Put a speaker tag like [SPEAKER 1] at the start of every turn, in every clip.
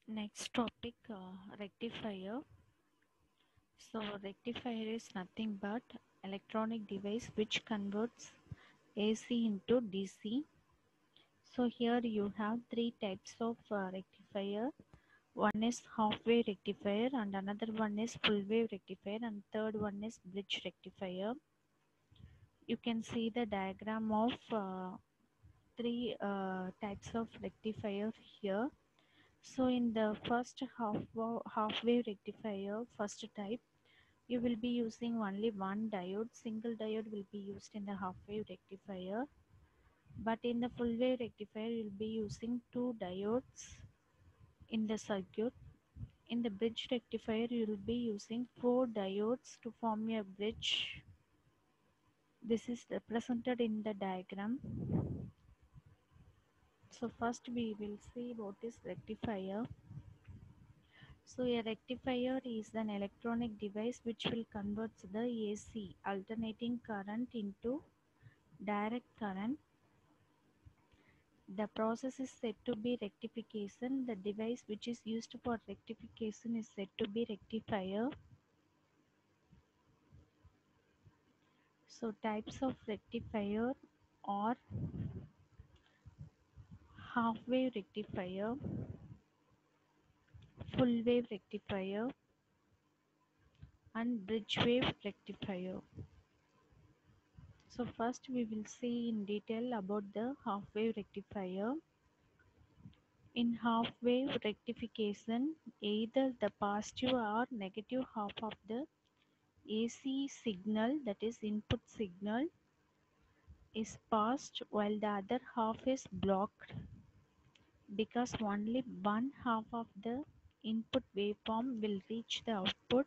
[SPEAKER 1] Next topic, rectifier. So rectifier is nothing but electronic device which converts AC into DC. So here you have three types of rectifier. One is half wave rectifier and another one is full wave rectifier and third one is bridge rectifier. You can see the diagram of three types of rectifier here. So in the first half wave rectifier, first type, you will be using only one diode. Single diode will be used in the half wave rectifier. But in the full wave rectifier, you will be using two diodes in the circuit. In the bridge rectifier, you will be using four diodes to form a bridge. This is represented in the diagram. So first we will see what is rectifier. So a rectifier is an electronic device which will convert the AC alternating current into direct current. The process is said to be rectification. The device which is used for rectification is said to be rectifier. So types of rectifier are half wave rectifier, full wave rectifier and bridge wave rectifier. So first we will see in detail about the half wave rectifier. In half wave rectification, either the positive or negative half of the AC signal, that is input signal, is passed while the other half is blocked, because only one half of the input waveform will reach the output,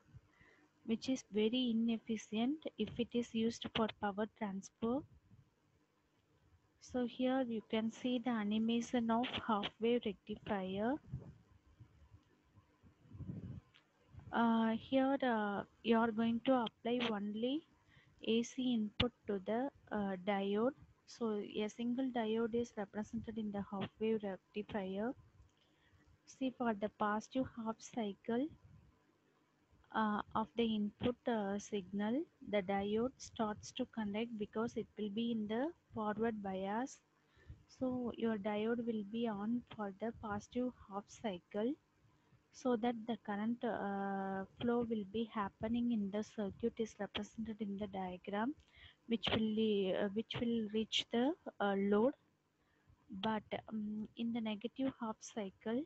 [SPEAKER 1] which is very inefficient if it is used for power transfer. So here you can see the animation of half wave rectifier. Here you are going to apply only AC input to the diode. So a single diode is represented in the half wave rectifier. See, for the positive half cycle of the input signal, the diode starts to conduct because it will be in the forward bias. So your diode will be on for the positive half cycle, so that the current flow will be happening in the circuit is represented in the diagram, which will reach the load. But in the negative half cycle,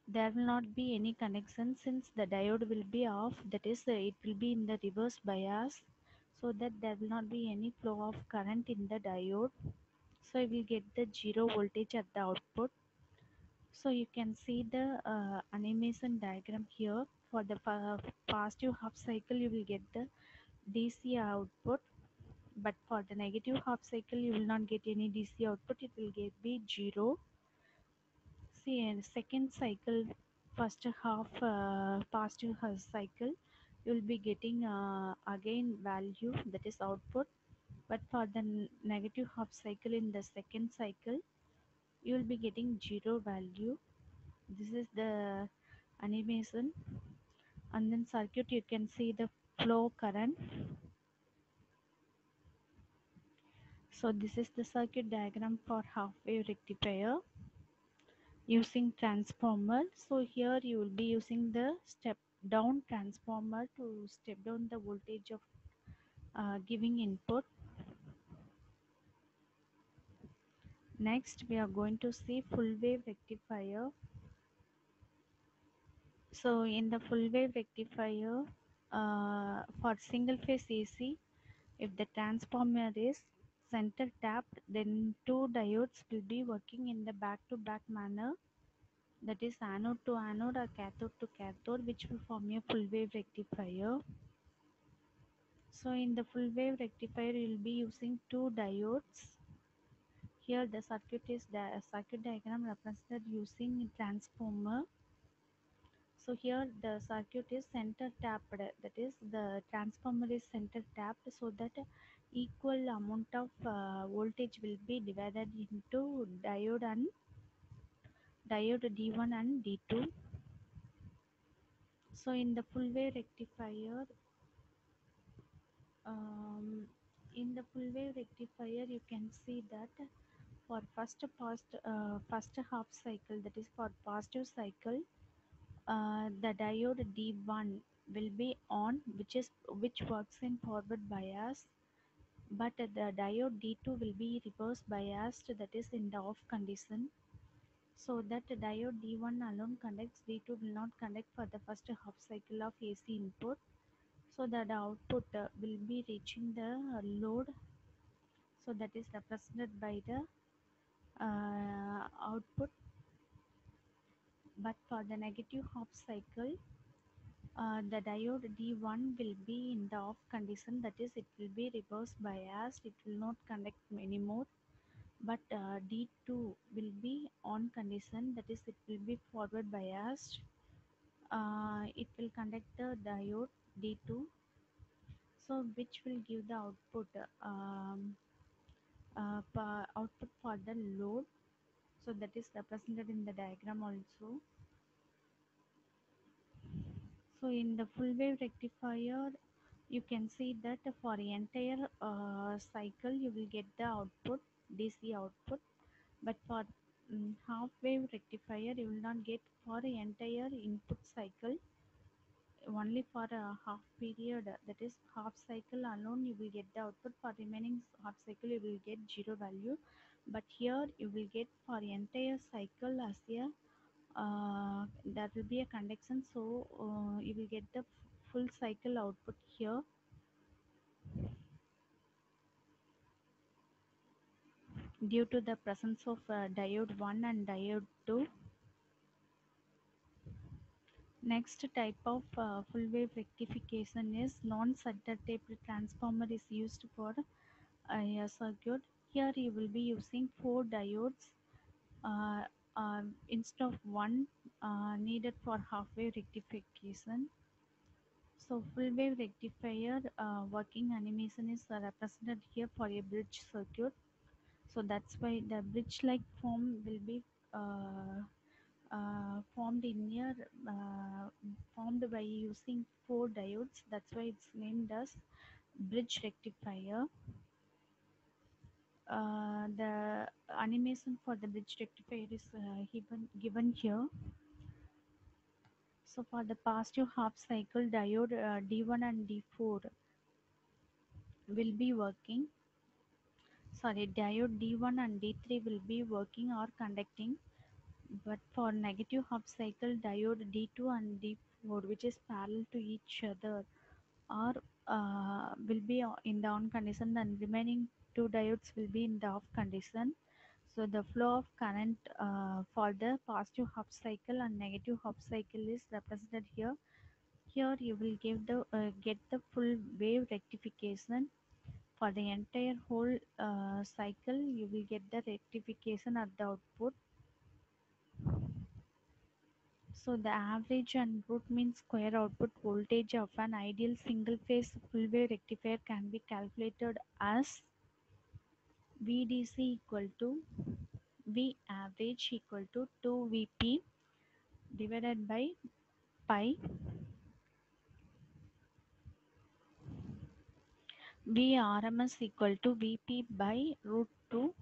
[SPEAKER 1] there will not be any connection, since the diode will be off, that is it will be in the reverse bias, so that there will not be any flow of current in the diode. So you will get the zero voltage at the output. So you can see the animation diagram here. For the positive half cycle, you will get the DC output, but for the negative half cycle, you will not get any DC output. It will be zero. See, in second cycle, first half positive half cycle, you will be getting again value, that is output. But for the negative half cycle in the second cycle, you will be getting zero value. This is the animation. And then circuit, you can see the flow current. So this is the circuit diagram for half wave rectifier using transformer. So here you will be using the step down transformer to step down the voltage of giving input. Next we are going to see full wave rectifier. So in the full wave rectifier, for single phase AC, if the transformer is center tapped, then two diodes will be working in the back to back manner, that is anode to anode or cathode to cathode, which will form a full wave rectifier. So in the full wave rectifier, you will be using two diodes. Here the circuit diagram represented using transformer. So here the circuit is center tapped, that is the transformer is center tapped, so that equal amount of voltage will be divided into diode and diode D1 and D2. So in the full wave rectifier, um, you can see that for first half cycle, that is for positive cycle, the diode D1 will be on, which works in forward bias, but the diode D2 will be reverse biased, that is in the off condition. So that diode D1 alone conducts, D2 will not conduct for the first half cycle of AC input. So that the output will be reaching the load. So that is represented by the output. But for the negative half cycle, the diode D1 will be in the off condition, that is it will be reverse biased, it will not conduct anymore. But D2 will be on condition, that is it will be forward biased. It will conduct the diode D2, so which will give the output for the load. So that is represented in the diagram also. So in the full wave rectifier, you can see that for entire cycle you will get the output, DC output, but for half wave rectifier you will not get for the entire input cycle, only for a half period, that is half cycle alone you will get the output, for remaining half cycle you will get zero value. But here you will get for entire cycle as a there will be a conduction, so you will get the full cycle output here. Due to the presence of diode 1 and diode 2. Next type of full wave rectification is non-Sutter taped transformer is used for a circuit. Here you will be using 4 diodes uh, instead of one needed for half wave rectification. So full wave rectifier working animation is represented here for a bridge circuit. So that's why the bridge like form will be uh, formed in here, formed by using 4 diodes. That's why it's named as bridge rectifier. The animation for the bridge rectifier is given here. So for the positive half cycle, diode D1 and D4 will be working. Sorry, diode D1 and D3 will be working or conducting. But for negative half cycle, diode D2 and D4, which is parallel to each other, or will be in the on condition, and remaining 2 diodes will be in the off condition. So the flow of current for the positive half cycle and negative half cycle is represented here. Here you will get the full wave rectification. For the entire whole cycle, you will get the rectification at the output. So the average and root mean square output voltage of an ideal single phase full wave rectifier can be calculated as VDC equal to V average equal to 2 Vp divided by pi, Vrms equal to Vp by root 2.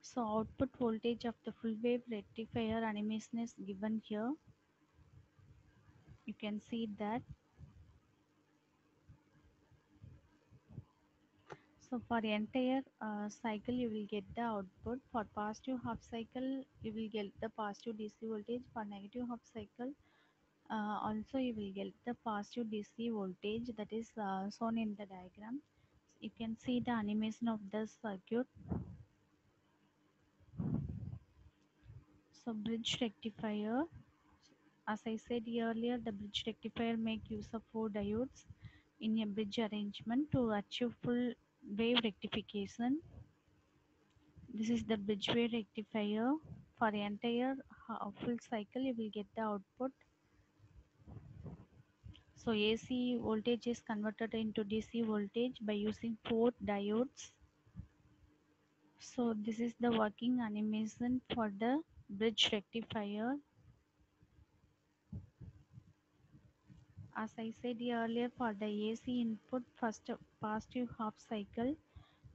[SPEAKER 1] So output voltage of the full wave rectifier animation is given here. You can see that. So for entire cycle you will get the output. For positive half cycle you will get the positive DC voltage. For negative half cycle also you will get the positive DC voltage, that is shown in the diagram. You can see the animation of the circuit. So bridge rectifier, as I said earlier, the bridge rectifier make use of 4 diodes in a bridge arrangement to achieve full wave rectification. This is the bridge wave rectifier. For the entire full cycle you will get the output. So AC voltage is converted into DC voltage by using 4 diodes. So this is the working animation for the bridge rectifier. As I said earlier, for the AC input first positive half cycle,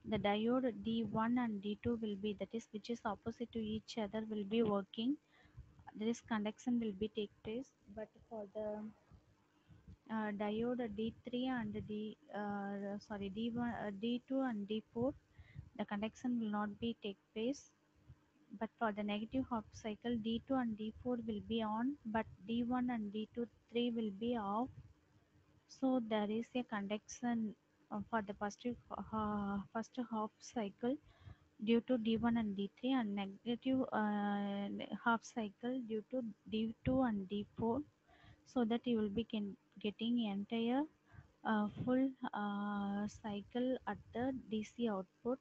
[SPEAKER 1] the diode D1 and D2 will be, that is which is opposite to each other, will be working. This conduction will be take place. But for the diode D3 and D1, D2 and D4, the conduction will not be take place. But for the negative half cycle, D2 and D4 will be on, but D1 and D2 3 will be off. So there is a conduction for the first half cycle due to D1 and D3, and negative half cycle due to D2 and D4, so that you will be getting entire full cycle at the DC output.